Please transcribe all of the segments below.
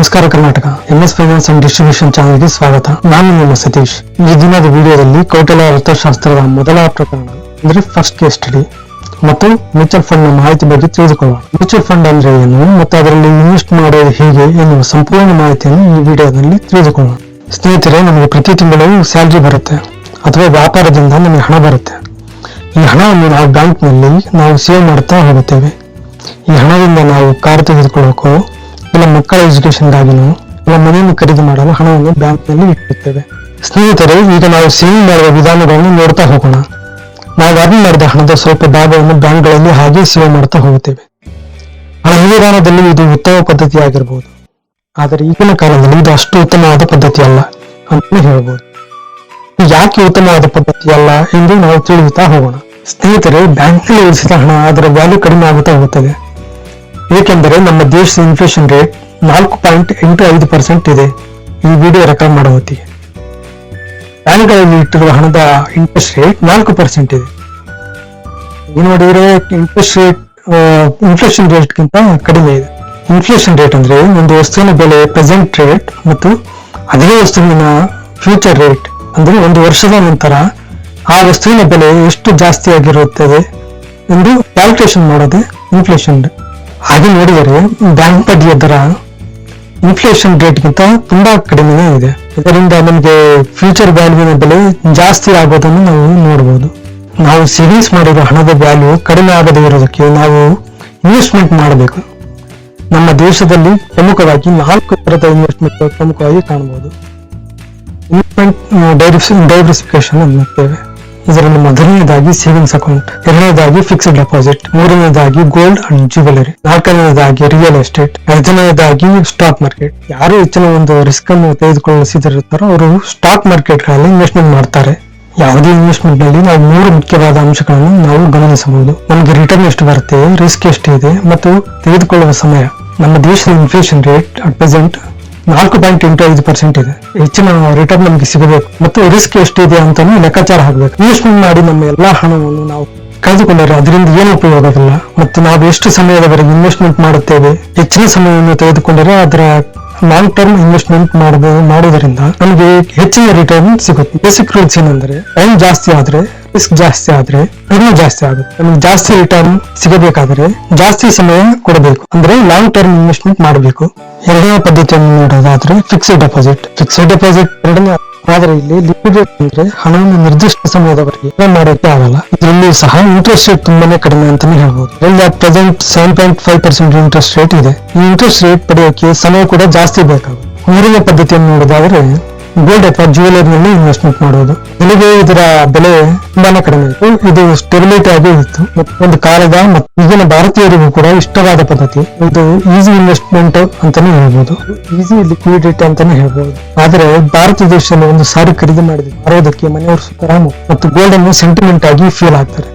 ನಮಸ್ಕಾರ Karnataka MS finance and distribution ಚಾನೆಲ್ಗೆ ಸ್ವಾಗತ. ನಾನು ನಿಮ್ಮ ಸತೀಶ್. ಈ ದಿನದ ವಿಡಿಯೋದಲ್ಲಿ ಕೌಟಿಲ್ಯ ಅರ್ಥಶಾಸ್ತ್ರದ ಮೊದಲ ಪ್ರಕರಣ ಅಂದ್ರೆ ಫಸ್ಟ್ ಕೇಸ್ ಸ್ಟಡಿ ಮತ್ತು ಮ್ಯೂಚುವಲ್ ಫಂಡ್ ನ ಮಾಹಿತಿ ಬಗ್ಗೆ ತಿಳಿದುಕೊಳ್ಳೋಣ. ಮ್ಯೂಚುವಲ್ ಫಂಡ್ ಅಂದ್ರೆ ಏನು ಮತ್ತು ಅದರಲ್ಲಿ ಇನ್ವೆಸ್ಟ್ ಮಾಡೋದು ಹೇಗೆ ಎನ್ನುವ ಸಂಪೂರ್ಣ ಮಾಹಿತಿಯನ್ನು ಈ ವಿಡಿಯೋದಲ್ಲಿ ತಿಳಿದುಕೊಳ್ಳೋಣ. ಸ್ನೇಹಿತರೆ, ನಮಗೆ ಪ್ರತಿ ತಿಂಗಳು ಸ್ಯಾಲರಿ ಬರುತ್ತೆ ಅಥವಾ ವ್ಯಾಪಾರದಿಂದ ನಮಗೆ ಹಣ ಬರುತ್ತೆ. ಈ ಹಣವನ್ನು ನಾವು ಬ್ಯಾಂಕ್ನಲ್ಲಿ ನಾವು ಸೇವ್ ಮಾಡುತ್ತಾ ಹೋಗುತ್ತೇವೆ. ಈ ಹಣದಿಂದ ನಾವು ಕಾರ್ ತೆಗೆದುಕೊಳ್ಳೋಕೋ ಇಲ್ಲ ಮಕ್ಕಳ ಎಜುಕೇಶನ್ಗಾಗಿನೋ ಇಲ್ಲ ಮನೆಯನ್ನು ಖರೀದಿ ಮಾಡಲು ಹಣವನ್ನು ಬ್ಯಾಂಕ್ನಲ್ಲಿ ಇಟ್ಟಿರುತ್ತೇವೆ. ಸ್ನೇಹಿತರೆ, ಈಗ ನಾವು ಸೇವಿಂಗ್ ಮಾಡುವ ವಿಧಾನಗಳನ್ನು ನೋಡ್ತಾ ಹೋಗೋಣ. ನಾವು ಅರ್ನ್ ಮಾಡಿದ ಹಣದ ಸ್ವಲ್ಪ ಭಾಗವನ್ನು ಬ್ಯಾಂಕ್ಗಳಲ್ಲಿ ಹಾಗೆ ಸೇವ್ ಮಾಡ್ತಾ ಹೋಗುತ್ತೇವೆ. ಹಣ ವಿಧಾನದಲ್ಲಿ ಇದು ಉತ್ತಮ ಪದ್ಧತಿ ಆಗಿರಬಹುದು, ಆದರೆ ಈಗಿನ ಕಾಲದಲ್ಲಿ ಇದು ಅಷ್ಟು ಉತ್ತಮವಾದ ಪದ್ಧತಿ ಅಲ್ಲ ಅಂತ ಹೇಳ್ಬೋದು. ಯಾಕೆ ಉತ್ತಮವಾದ ಪದ್ಧತಿ ಅಲ್ಲ ಎಂದು ನಾವು ತಿಳಿಯುತ್ತಾ ಹೋಗೋಣ. ಸ್ನೇಹಿತರೆ, ಬ್ಯಾಂಕ್ನಲ್ಲಿ ಉಳಿಸಿದ ಹಣ ಅದರ ವ್ಯಾಲ್ಯೂ ಕಡಿಮೆ ಆಗುತ್ತಾ ಹೋಗುತ್ತದೆ. ಏಕೆಂದರೆ ನಮ್ಮ ದೇಶದ ಇನ್ಫ್ಲೇಷನ್ ರೇಟ್ 4.85% ಇದೆ. ಈ ವಿಡಿಯೋ ರೆಕಾರ್ಡ್ ಮಾಡುವ ಹೊತ್ತಿಗೆ ಬ್ಯಾಂಕ್ಗಳಲ್ಲಿ ಇಟ್ಟಿರುವ ಹಣದ ಇಂಟ್ರೆಸ್ಟ್ ರೇಟ್ 4% ಇದೆ. ಈ ನೋಡಿದ್ರೆ ಇಂಟ್ರೆಸ್ಟ್ ರೇಟ್ ಇನ್ಫ್ಲೇಷನ್ ರೇಟ್ಗಿಂತ ಕಡಿಮೆ ಇದೆ. ಇನ್ಫ್ಲೇಷನ್ ರೇಟ್ ಅಂದ್ರೆ ಒಂದು ವಸ್ತುವಿನ ಬೆಲೆ ಪ್ರೆಸೆಂಟ್ ರೇಟ್ ಮತ್ತು ಅದೇ ವಸ್ತುವಿನ ಫ್ಯೂಚರ್ ರೇಟ್ ಅಂದ್ರೆ ಒಂದು ವರ್ಷದ ನಂತರ ಆ ವಸ್ತುವಿನ ಬೆಲೆ ಎಷ್ಟು ಜಾಸ್ತಿ ಆಗಿರುತ್ತದೆ ಎಂದು ಕ್ಯಾಲ್ಕುಲೇಷನ್ ಮಾಡೋದೇ ಇನ್ಫ್ಲೇಷನ್. ಹಾಗೆ ನೋಡಿದರೆ ಬ್ಯಾಂಕ್ ಬಡ್ಡಿಯ ದರ ಇನ್ಫ್ಲೇಷನ್ ರೇಟ್ಗಿಂತ ತುಂಬಾ ಕಡಿಮೆ ಇದೆ. ಇದರಿಂದ ನಮಗೆ ಫ್ಯೂಚರ್ ವ್ಯಾಲ್ಯೂವಿನ ಬೆಲೆ ಜಾಸ್ತಿ ಆಗೋದನ್ನು ನಾವು ನೋಡಬಹುದು. ನಾವು ಸೇವಿಂಗ್ಸ್ ಮಾಡಿರೋ ಹಣದ ವ್ಯಾಲ್ಯೂ ಕಡಿಮೆ ಆಗದೇ ಇರೋದಕ್ಕೆ ನಾವು ಇನ್ವೆಸ್ಟ್ಮೆಂಟ್ ಮಾಡಬೇಕು. ನಮ್ಮ ದೇಶದಲ್ಲಿ ಪ್ರಮುಖವಾಗಿ 4 ತರದ ಇನ್ವೆಸ್ಟ್ಮೆಂಟ್ ಪ್ರಮುಖವಾಗಿ ಕಾಣಬಹುದು. ಇನ್ವೆಸ್ಟ್ಮೆಂಟ್ ಡೈವರ್ಸಿಫಿಕೇಶನ್ ಅನ್ನುತ್ತೇವೆ. ಇದರಲ್ಲಿ ಮೊದಲನೇದಾಗಿ ಸೇವಿಂಗ್ಸ್ ಅಕೌಂಟ್, ಎರಡನೇದಾಗಿ ಫಿಕ್ಸ್ಡ್ ಡೆಪಾಸಿಟ್, ಮೂರನೇದಾಗಿ ಗೋಲ್ಡ್ ಅಂಡ್ ಜ್ಯುವೆಲರಿ, ನಾಲ್ಕನೇದಾಗಿ ರಿಯಲ್ ಎಸ್ಟೇಟ್, ಐದನೇದಾಗಿ ಸ್ಟಾಕ್ ಮಾರ್ಕೆಟ್. ಯಾರು ಹೆಚ್ಚಿನ ಒಂದು ರಿಸ್ಕ್ ಅನ್ನು ತೆಗೆದುಕೊಳ್ಳಲು ಸಿದ್ಧರಿರ್ತಾರೋ ಅವರು ಸ್ಟಾಕ್ ಮಾರ್ಕೆಟ್ ಗಳಲ್ಲಿ ಇನ್ವೆಸ್ಟ್ಮೆಂಟ್ ಮಾಡ್ತಾರೆ. ಯಾವುದೇ ಇನ್ವೆಸ್ಟ್ಮೆಂಟ್ ನಲ್ಲಿ ನಾವು 3 ಮುಖ್ಯವಾದ ಅಂಶಗಳನ್ನು ನಾವು ಗಮನಿಸಬಹುದು. ನಮಗೆ ರಿಟರ್ನ್ ಎಷ್ಟು ಬರುತ್ತೆ, ರಿಸ್ಕ್ ಎಷ್ಟು ಇದೆ ಮತ್ತು ತೆಗೆದುಕೊಳ್ಳುವ ಸಮಯ. ನಮ್ಮ ದೇಶದ ಇನ್ಫ್ಲೇಷನ್ ರೇಟ್ ಅಟ್ ಪ್ರೆಸೆಂಟ್ 4.85% ಇದೆ. ಹೆಚ್ಚಿನ ರಿಟರ್ನ್ ನಮಗೆ ಸಿಗಬೇಕು ಮತ್ತು ರಿಸ್ಕ್ ಎಷ್ಟಿದೆ ಅಂತ ಲೆಕ್ಕಾಚಾರ ಹಾಕಬೇಕು. ಇನ್ವೆಸ್ಟ್ಮೆಂಟ್ ಮಾಡಿ ನಮ್ಮ ಎಲ್ಲಾ ಹಣವನ್ನು ನಾವು ಕಳೆದುಕೊಂಡರೆ ಅದರಿಂದ ಏನು ಉಪಯೋಗವಿಲ್ಲ. ಮತ್ತು ನಾವು ಎಷ್ಟು ಸಮಯದವರೆಗೆ ಇನ್ವೆಸ್ಟ್ಮೆಂಟ್ ಮಾಡುತ್ತೇವೆ, ಹೆಚ್ಚಿನ ಸಮಯವನ್ನು ತೆಗೆದುಕೊಂಡರೆ ಅದರ ಲಾಂಗ್ ಟರ್ಮ್ ಇನ್ವೆಸ್ಟ್ಮೆಂಟ್ ಮಾಡುವುದರಿಂದ ನಮಗೆ ಹೆಚ್ಚಿನ ರಿಟರ್ನ್ ಸಿಗುತ್ತೆ. ಬೇಸಿಕ್ ರೂಲ್ಸ್ ಏನಂದ್ರೆ ಟೈಮ್ ಜಾಸ್ತಿ ಆದ್ರೆ ರಿಸ್ಕ್ ಜಾಸ್ತಿ ಆದ್ರೆ ರಿಟರ್ನ್ ಜಾಸ್ತಿ ಆಗುತ್ತೆ. ನಮಗೆ ಜಾಸ್ತಿ ರಿಟರ್ನ್ ಸಿಗಬೇಕಾದ್ರೆ ಜಾಸ್ತಿ ಸಮಯ ಕೊಡಬೇಕು, ಅಂದ್ರೆ ಲಾಂಗ್ ಟರ್ಮ್ ಇನ್ವೆಸ್ಟ್ಮೆಂಟ್ ಮಾಡಬೇಕು. ಎರಡನೇ ಪದ್ಧತಿಯನ್ನು ನೋಡೋದಾದ್ರೆ ಫಿಕ್ಸ್ಡ್ ಡೆಪಾಸಿಟ್. ಫಿಕ್ಸ್ಡ್ ಡೆಪಾಸಿಟ್ ಎರಡನೇ, ಆದ್ರೆ ಇಲ್ಲಿ ಲಿಕ್ವಿಡೇಟ್ ಅಂದ್ರೆ ಹಣವನ್ನು ನಿರ್ದಿಷ್ಟ ಸಮಯದವರೆಗೆ ಮಾಡೋಕೆ ಆಗಲ್ಲ. ಇದರಲ್ಲಿ ಸಹ ಇಂಟ್ರೆಸ್ಟ್ ರೇಟ್ ತುಂಬಾನೇ ಕಡಿಮೆ ಅಂತಾನೆ ಹೇಳ್ಬೋದು. ಇಲ್ಲಿ ಅಟ್ ಪ್ರೆಸೆಂಟ್ 7.5% ಇಂಟ್ರೆಸ್ಟ್ ರೇಟ್ ಇದೆ. ಈ ಇಂಟ್ರೆಸ್ಟ್ ರೇಟ್ ಪಡೆಯೋಕೆ ಸಮಯ ಕೂಡ ಜಾಸ್ತಿ ಬೇಕಾಗುತ್ತೆ. ಮೂರನೇ ಪದ್ಧತಿಯನ್ನು ನೋಡೋದಾದ್ರೆ ಗೋಲ್ಡ್ ಅಥವಾ ಜ್ಯುವೆಲರಿನಲ್ಲಿ ಇನ್ವೆಸ್ಟ್ಮೆಂಟ್ ಮಾಡೋದು. ಬೆಲೆಗೆ ಇದರ ಬೆಲೆ ತುಂಬಾನೇ ಕಡಿಮೆ ಇತ್ತು. ಇದು ಸ್ಟೆಬಿಲಿಟಿ ಆಗಿ ಇತ್ತು ಮತ್ತು ಒಂದು ಕಾಲದ ಮತ್ತು ಈಗಿನ ಭಾರತೀಯರಿಗೂ ಕೂಡ ಇಷ್ಟವಾದ ಪದ್ಧತಿ. ಇದು ಈಸಿ ಇನ್ವೆಸ್ಟ್ಮೆಂಟ್ ಅಂತಾನೆ ಹೇಳ್ಬೋದು, ಈಸಿ ಲಿಕ್ವಿಡಿಟಿ ಅಂತಾನೆ ಹೇಳ್ಬೋದು. ಆದ್ರೆ ಭಾರತ ದೇಶದಲ್ಲಿ ಒಂದು ಸಾರಿ ಖರೀದಿ ಮಾರೋದಕ್ಕೆ ಮನೆಯವರು ಸುತರಾಮ್ ಮತ್ತು ಗೋಲ್ಡ್ ಅನ್ನು ಸೆಂಟಿಮೆಂಟ್ ಆಗಿ ಫೀಲ್ ಆಗ್ತಾರೆ.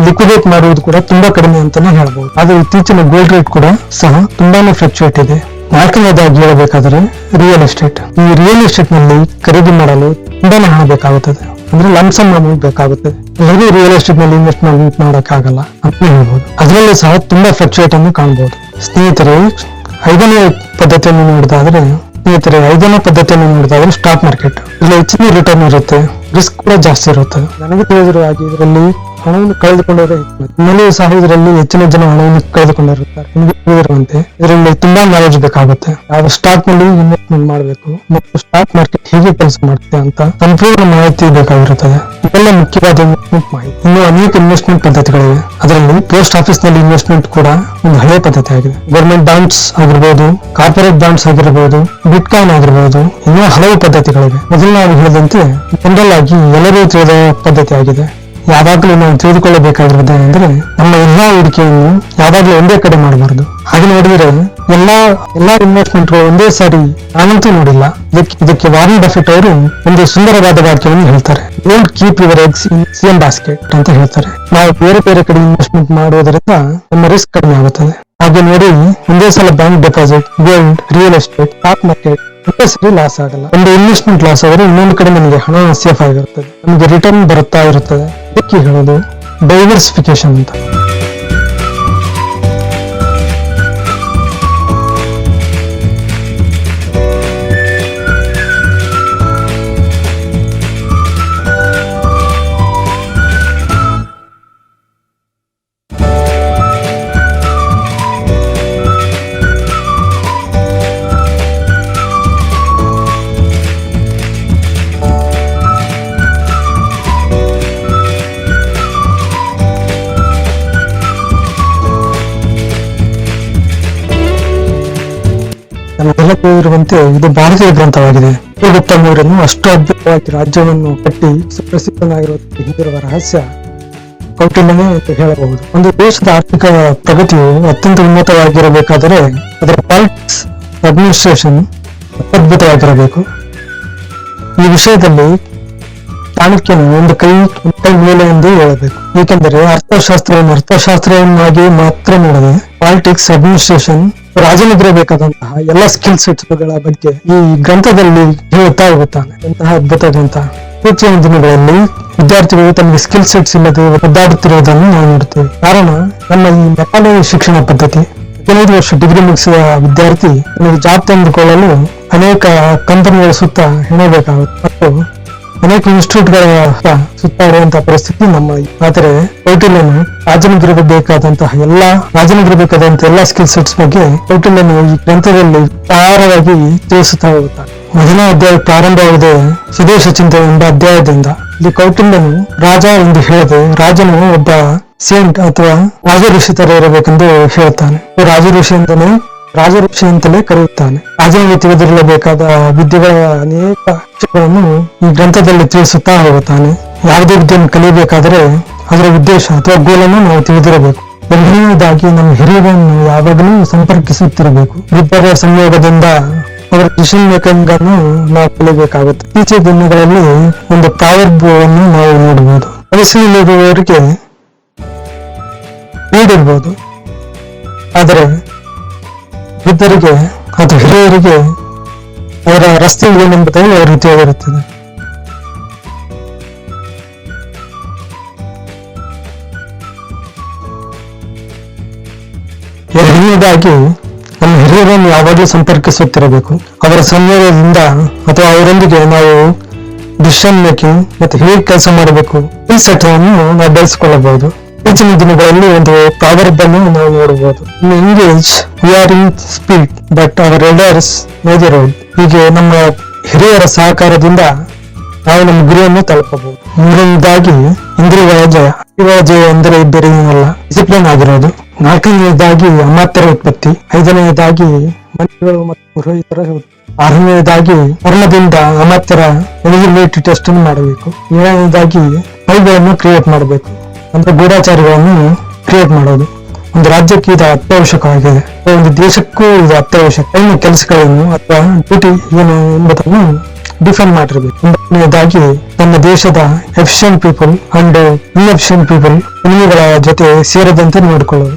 ಲಿಕ್ವಿಡೇಟ್ ಮಾಡುವುದು ಕೂಡ ತುಂಬಾ ಕಡಿಮೆ ಅಂತಾನೆ ಹೇಳ್ಬೋದು. ಆದ್ರೆ ಇತ್ತೀಚಿನ ಗೋಲ್ಡ್ ರೇಟ್ ಕೂಡ ಸಹ ತುಂಬಾನೇ ಫ್ಲಕ್ಚುಯೇಟ್ ಇದೆ. ನಾಲ್ಕನೇದಾಗಿ ಹೇಳಬೇಕಾದ್ರೆ ರಿಯಲ್ ಎಸ್ಟೇಟ್. ಈ ರಿಯಲ್ ಎಸ್ಟೇಟ್ ನಲ್ಲಿ ಖರೀದಿ ಮಾಡಲು ತುಂಬಾನೇ ಹಣ ಬೇಕಾಗುತ್ತದೆ, ಅಂದ್ರೆ ಲಂಸಮ್ ಅಮೌಂಟ್ ಬೇಕಾಗುತ್ತದೆ. ಎಲ್ಲರೂ ರಿಯಲ್ ಎಸ್ಟೇಟ್ ನಲ್ಲಿ ಇನ್ವೆಸ್ಟ್ಮೆಂಟ್ ಮಾಡೋಕ್ಕಾಗಲ್ಲ ಅಂತ ಹೇಳ್ಬೋದು. ಅದರಲ್ಲೂ ಸಹ ತುಂಬಾ ಫ್ಲಕ್ಚುಯೇಟ್ ಅನ್ನು ಕಾಣಬಹುದು. ಸ್ನೇಹಿತರೆ, ಐದನೇ ಪದ್ಧತಿಯನ್ನು ನೋಡಿದಾದ್ರೆ ಸ್ಟಾಕ್ ಮಾರ್ಕೆಟ್. ಇಲ್ಲಿ ಹೆಚ್ಚಿನ ರಿಟರ್ನ್ ಇರುತ್ತೆ, ರಿಸ್ಕ್ ಕೂಡ ಜಾಸ್ತಿ ಇರುತ್ತದೆ. ನನಗೆ ತಿಳಿದಿರುವ ಹಾಗೆ ಇದರಲ್ಲಿ ಹಣವನ್ನು ಕಳೆದುಕೊಂಡವರೇ ನನ್ನಲ್ಲಿಯೂ ಸಹ ಇದರಲ್ಲಿ ಹೆಚ್ಚಿನ ಜನ ಹಣವನ್ನು ಕಳೆದುಕೊಂಡಿರುತ್ತಾರೆ. ನಿಮಗೆ ತಿಳಿದಿರುವಂತೆ ಇದರಲ್ಲಿ ತುಂಬಾ ನಾಲೆಜ್ ಬೇಕಾಗುತ್ತೆ. ಯಾವ ಸ್ಟಾಕ್ ನಲ್ಲಿ ಇನ್ವೆಸ್ಟ್ಮೆಂಟ್ ಮಾಡಬೇಕು ಮತ್ತು ಸ್ಟಾಕ್ ಮಾರ್ಕೆಟ್ ಹೇಗೆ ಕೆಲಸ ಮಾಡುತ್ತೆ ಅಂತ ಸಂಪೂರ್ಣ ಮಾಹಿತಿ ಬೇಕಾಗಿರುತ್ತದೆ. ಇವೆಲ್ಲ ಮುಖ್ಯವಾದ ಇನ್ವೆಸ್ಟ್ಮೆಂಟ್ ಮಾಹಿತಿ. ಇನ್ನು ಅನೇಕ ಇನ್ವೆಸ್ಟ್ಮೆಂಟ್ ಪದ್ಧತಿಗಳಿವೆ. ಅದರಲ್ಲಿ ಪೋಸ್ಟ್ ಆಫೀಸ್ ನಲ್ಲಿ ಇನ್ವೆಸ್ಟ್ಮೆಂಟ್ ಕೂಡ ಒಂದು ಹಳೆಯ ಪದ್ಧತಿ ಆಗಿದೆ. ಗವರ್ಮೆಂಟ್ ಬಾಂಡ್ಸ್ ಆಗಿರಬಹುದು, ಕಾರ್ಪೊರೇಟ್ ಬಾಂಡ್ಸ್ ಆಗಿರಬಹುದು, ಬಿಟ್ ಕಾಯಿನ್ ಆಗಿರಬಹುದು, ಇನ್ನೂ ಹಲವು ಪದ್ಧತಿಗಳಿವೆ. ಮೊದಲು ನಾವು ಹೇಳಿದಂತೆ ಜನರಲ್ ಆಗಿ ಎಲ್ಲರೂ ತಿಳಿದ ಪದ್ಧತಿ ಆಗಿದೆ. ಯಾವಾಗಲೂ ನಾವು ತಿಳಿದುಕೊಳ್ಳಬೇಕಾಗಿರೋದು ಏನಂದ್ರೆ ನಮ್ಮ ಎಲ್ಲಾ ಹೂಡಿಕೆಯನ್ನು ಯಾವಾಗಲೂ ಒಂದೇ ಕಡೆ ಮಾಡಬಾರದು. ಹಾಗೆ ನೋಡಿದ್ರೆ ಎಲ್ಲಾ ಇನ್ವೆಸ್ಟ್ಮೆಂಟ್ ಒಂದೇ ಸಾರಿ ನಾನಂತೂ ನೋಡಿಲ್ಲ. ಇದಕ್ಕೆ ವಾರನ್ ಬಫೆಟ್ ಅವರು ಒಂದು ಸುಂದರವಾದ ವಾಕ್ಯವನ್ನು ಹೇಳ್ತಾರೆ, don't keep your eggs in same basket ಅಂತ ಹೇಳ್ತಾರೆ. ನಾವು ಬೇರೆ ಬೇರೆ ಕಡೆ ಇನ್ವೆಸ್ಟ್ಮೆಂಟ್ ಮಾಡೋದರಿಂದ ನಮ್ಮ ರಿಸ್ಕ್ ಕಡಿಮೆ ಆಗುತ್ತದೆ. ಹಾಗೆ ನೋಡಿ, ಒಂದೇ ಸಲ bank deposit, gold, real estate, stock market ಒಂದೇ ಸರಿ ಲಾಸ್ ಆಗಲ್ಲ. ಒಂದು ಇನ್ವೆಸ್ಟ್ಮೆಂಟ್ ಲಾಸ್ ಆದರೆ ಇನ್ನೊಂದು ಕಡೆ ನಮಗೆ ಹಣ ಸೇಫ್ ಆಗಿರುತ್ತದೆ, ನಮಗೆ ರಿಟರ್ನ್ ಬರುತ್ತಾ ಇರುತ್ತದೆ. ಇದಕ್ಕೆ ಹೇಳೋದು ಡೈವರ್ಸಿಫಿಕೇಶನ್ ಅಂತ. ನಮಗೆಲ್ಲ ತಿಳಿದಿರುವಂತೆ ಇದು ಭಾರತೀಯ ಗ್ರಂಥವಾಗಿದೆ. ಗುಪ್ತ ಮೌರ್ಯನು ಅಷ್ಟು ಅದ್ಭುತವಾಗಿ ರಾಜ್ಯವನ್ನು ಕಟ್ಟಿ ಸುಪ್ರಸಿದ್ಧನಾಗಿರುವುದಕ್ಕೆ ಹಿಂದಿರುವ ರಹಸ್ಯ ಕೌಟಿಲ್ಯನೇ ಎಂದು ಹೇಳಬಹುದು. ಒಂದು ದೇಶದ ಆರ್ಥಿಕ ಪ್ರಗತಿಯು ಅತ್ಯಂತ ಉನ್ನತವಾಗಿರಬೇಕಾದರೆ ಅದರ ಪಾಲಿಟಿಕ್ಸ್ ಅಡ್ಮಿನಿಸ್ಟ್ರೇಷನ್ ಅದ್ಭುತವಾಗಿರಬೇಕು. ಈ ವಿಷಯದಲ್ಲಿ ಚಾಣಕ್ಯನು ಒಂದು ಕೈ ಮೇಲೆ ಎಂದು ಹೇಳಬೇಕು. ಏಕೆಂದರೆ ಅರ್ಥಶಾಸ್ತ್ರವನ್ನಾಗಿ ಮಾತ್ರ ನೋಡದೆ ಪಾಲಿಟಿಕ್ಸ್ ಅಡ್ಮಿನಿಸ್ಟ್ರೇಷನ್ ರಾಜನಿಗಿರಬೇಕಾದಂತಹ ಎಲ್ಲ ಸ್ಕಿಲ್ ಸೆಟ್ಸ್ ಗಳ ಬಗ್ಗೆ ಈ ಗ್ರಂಥದಲ್ಲಿ ಹೇಳುತ್ತಾ ಹೋಗುತ್ತಾನೆ. ಇಂತಹ ಅದ್ಭುತ ಗ್ರಂಥ. ಇತ್ತೀಚಿನ ದಿನಗಳಲ್ಲಿ ವಿದ್ಯಾರ್ಥಿಗಳು ತಮಗೆ ಸ್ಕಿಲ್ ಸೆಟ್ಸ್ ಇಲ್ಲದೆ ಒದ್ದಾಡುತ್ತಿರುವುದನ್ನು ನಾವು ನೋಡುತ್ತೇವೆ. ಕಾರಣ ನಮ್ಮ ಈ ಮೆಕ್ಯಾನಿಕಲ್ ಶಿಕ್ಷಣ ಪದ್ಧತಿ. 15 ವರ್ಷ ಡಿಗ್ರಿ ಮುಗಿಸಿದ ವಿದ್ಯಾರ್ಥಿ ತನಗೆ ಜಾಬ್ ತೆಗೆದುಕೊಳ್ಳಲು ಅನೇಕ ಕಂಪನಿಗಳ ಸುತ್ತ ಹೆಣಬೇಕಾಗುತ್ತೆ ಮತ್ತು ಅನೇಕ ಇನ್ಸ್ಟಿಟ್ಯೂಟ್ಗಳ ಸುತ್ತ ಇರುವಂತಹ ಪರಿಸ್ಥಿತಿ ನಮ್ಮ. ಆದರೆ ಕೌಟಿಲ್ಯನು ರಾಜನಿಗಿರಬೇಕಾದಂತಹ ಎಲ್ಲ ಸ್ಕಿಲ್ ಸೆಟ್ಸ್ ಬಗ್ಗೆ ಕೌಟಿಲ್ಯನು ಈ ಗ್ರಂಥದಲ್ಲಿ ವಿಸ್ತಾರವಾಗಿ ತಿಳಿಸುತ್ತಾ ಹೋಗುತ್ತಾನೆ. ಮೊದಲನೇ ಅಧ್ಯಾಯ ಪ್ರಾರಂಭವಾಗಿದೆ ಸ್ವದೇಶ ಚಿಂತನೆ ಎಂಬ ಅಧ್ಯಾಯದಿಂದ. ಇಲ್ಲಿ ಕೌಟಿಲ್ಯನು ರಾಜ ಎಂದು ಹೇಳದೆ ರಾಜನು ಒಬ್ಬ ಸೇಂಟ್ ಅಥವಾ ರಾಜಋಷಿ ತರ ಇರಬೇಕೆಂದು ಹೇಳುತ್ತಾನೆ. ರಾಜಋಷಿ ಅಂತಲೇ ಕರೆಯುತ್ತಾನೆ. ರಾಜನಿಗೆ ತಿಳಿದಿರಲೇಬೇಕಾದ ವಿದ್ಯೆಗಳ ಅನೇಕ ವಿಷಯಗಳನ್ನು ಈ ಗ್ರಂಥದಲ್ಲಿ ತಿಳಿಸುತ್ತಾ ಹೋಗುತ್ತಾನೆ. ಯಾವುದೇ ವಿದ್ಯೆಯನ್ನು ಕಲಿಯಬೇಕಾದರೆ ಅದರ ಉದ್ದೇಶ ಅಥವಾ ಗೋಲನ್ನು ನಾವು ತಿಳಿದಿರಬೇಕು. ಎರಡನೆಯದಾಗಿ ನಮ್ಮ ಹಿರಿಯರನ್ನು ಯಾವಾಗಲೂ ಸಂಪರ್ಕಿಸುತ್ತಿರಬೇಕು. ಇಬ್ಬರ ಸಂಯೋಗದಿಂದ ಅವರ ಡಿಸಿಷನ್ ಮೇಕಿಂಗ್ ಅನ್ನು ನಾವು ಕಲಿಯಬೇಕಾಗುತ್ತೆ. ಇತ್ತೀಚಿನ ದಿನಗಳಲ್ಲಿ ಒಂದು ಪ್ರಾವರ್ಬ್ಯನ್ನು ನಾವು ನೋಡಬಹುದು. ವಯಸ್ಸಿನಲ್ಲಿರುವವರಿಗೆ ನೀಡಿರ್ಬೋದು, ಆದರೆ ವೃದ್ಧರಿಗೆ ಅಥವಾ ಹಿರಿಯರಿಗೆ ಅವರ ರಸ್ತೆ ಏನೆಂಬುದಾಗಿ ಅವರಿಗೆ ತಿಳಿದಿರುತ್ತದೆ. ಎರಡನೇದಾಗಿ ನಮ್ಮ ಹಿರಿಯರನ್ನು ಯಾವಾಗಲೂ ಸಂಪರ್ಕಿಸುತ್ತಿರಬೇಕು. ಅವರ ಸಂಯೋಗದಿಂದ ಅಥವಾ ಅವರೊಂದಿಗೆ ನಾವು ಡಿಸಿಷನ್ ಮೇಕಿಂಗ್ ಮತ್ತು ಹೇಗೆ ಕೆಲಸ ಮಾಡಬೇಕು ಈ ಸೆಟನ್ನು ನಾವು ಬೆಳೆಸಿಕೊಳ್ಳಬಹುದು. ಇತ್ತೀಚಿನ ದಿನಗಳಲ್ಲಿ ಒಂದು ಪ್ರಾವರ್ಬ್ ಅನ್ನು ನಾವು ನೋಡಬಹುದು. In English we are in speed but our elders know the road. ಹೀಗೆ ನಮ್ಮ ಹಿರಿಯರ ಸಹಕಾರದಿಂದ ನಾವು ನಮ್ಮ ಗುರಿಯನ್ನು ತಲುಪಬಹುದು. ಮೂರನೇದಾಗಿ ಇಂದ್ರಿಯಗಳ ಜಯ ಅಂದರೆ ಬೇರೇನಲ್ಲ, ಡಿಸಿಪ್ಲಿನ್ ಆಗಿರೋದು. ನಾಲ್ಕನೆಯದಾಗಿ ಅಮಾತ್ಯರ ಉತ್ಪತ್ತಿ. ಐದನೆಯದಾಗಿ ಮಂತ್ರಿಗಳು ಮತ್ತು ಪುರೋಹಿತರ. ಆರನೆಯದಾಗಿ ಕರ್ಮದಿಂದ ಅಮಾತ್ಯರ ಎಲಿಜಿಬಿಲಿಟಿ ಟೆಸ್ಟ್ ಅನ್ನು ಮಾಡಬೇಕು. ಏಳನೆಯದಾಗಿ ಪೈಗಳನ್ನು ಕ್ರಿಯೇಟ್ ಮಾಡಬೇಕು, ಅಂದ್ರೆ ಗೂಢಾಚಾರಿಗಳನ್ನು ಕ್ರಿಯೇಟ್ ಮಾಡೋದು. ಒಂದು ರಾಜ್ಯಕ್ಕೆ ಇದು ಅತ್ಯವಶ್ಯಕವಾಗಿದೆ, ಒಂದು ದೇಶಕ್ಕೂ ಇದು ಅತ್ಯವಶ್ಯಕ. ಕೆಲಸಗಳನ್ನು ಅಥವಾ ಡ್ಯೂಟಿ ಏನು ಎಂಬುದನ್ನು ಡಿಫೈನ್ ಮಾಡಿರ್ಬೇಕು. ಒಂಬತ್ತನೆಯದಾಗಿ ನಮ್ಮ ದೇಶದ efficient people and inefficient people ಎನಿಮಿಗಳ ಜೊತೆ ಸೇರದಂತೆ ನೋಡಿಕೊಳ್ಳೋದು.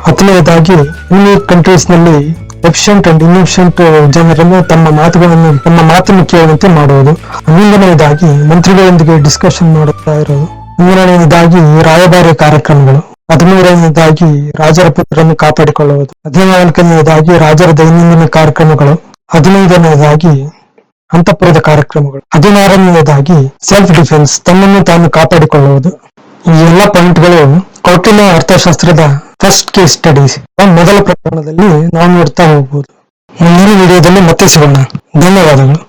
ಹತ್ತನೆಯದಾಗಿ ಎನಿಮಿ ಕಂಟ್ರೀಸ್ ನಲ್ಲಿ ಎಫಿಷಿಯಂಟ್ ಅಂಡ್ ಇನ್ಎಫಿಷಿಯಂಟ್ ಜನರನ್ನು ತಮ್ಮ ಮಾತನ್ನು ಕೇಳುವಂತೆ ಮಾಡುವುದು. 11ನೆಯದಾಗಿ ಮಂತ್ರಿಗಳೊಂದಿಗೆ ಡಿಸ್ಕಷನ್ ಮಾಡುತ್ತಾ ಇರೋದು. 12ನೆಯದಾಗಿ ರಾಯಭಾರಿ ಕಾರ್ಯಕ್ರಮಗಳು. 13ನೆಯದಾಗಿ ರಾಜರ ಪುತ್ರರನ್ನು ಕಾಪಾಡಿಕೊಳ್ಳುವುದು. 14ನೆಯದಾಗಿ ರಾಜರ ದೈನಂದಿನ ಕಾರ್ಯಕ್ರಮಗಳು. 15ನೆಯದಾಗಿ ಅಂತಃಪುರದ ಕಾರ್ಯಕ್ರಮಗಳು. 16ನೆಯದಾಗಿ ಸೆಲ್ಫ್ ಡಿಫೆನ್ಸ್, ತನ್ನನ್ನು ತಾನು ಕಾಪಾಡಿಕೊಳ್ಳುವುದು. ಈ ಎಲ್ಲ ಪಾಯಿಂಟ್ಗಳು ಕೌಟಿಲ್ಯ ಅರ್ಥಶಾಸ್ತ್ರದ ಫಸ್ಟ್ ಕೇಸ್ ಸ್ಟಡೀಸ್ ಮೊದಲ ಪ್ರಕರಣದಲ್ಲಿ ನಾವು ನೋಡ್ತಾ ಹೋಗ್ಬೋದು. ಮುಂದಿನ ವಿಡಿಯೋದಲ್ಲಿ ಮತ್ತೆ ಸಿಗೋಣ. ಧನ್ಯವಾದಗಳು.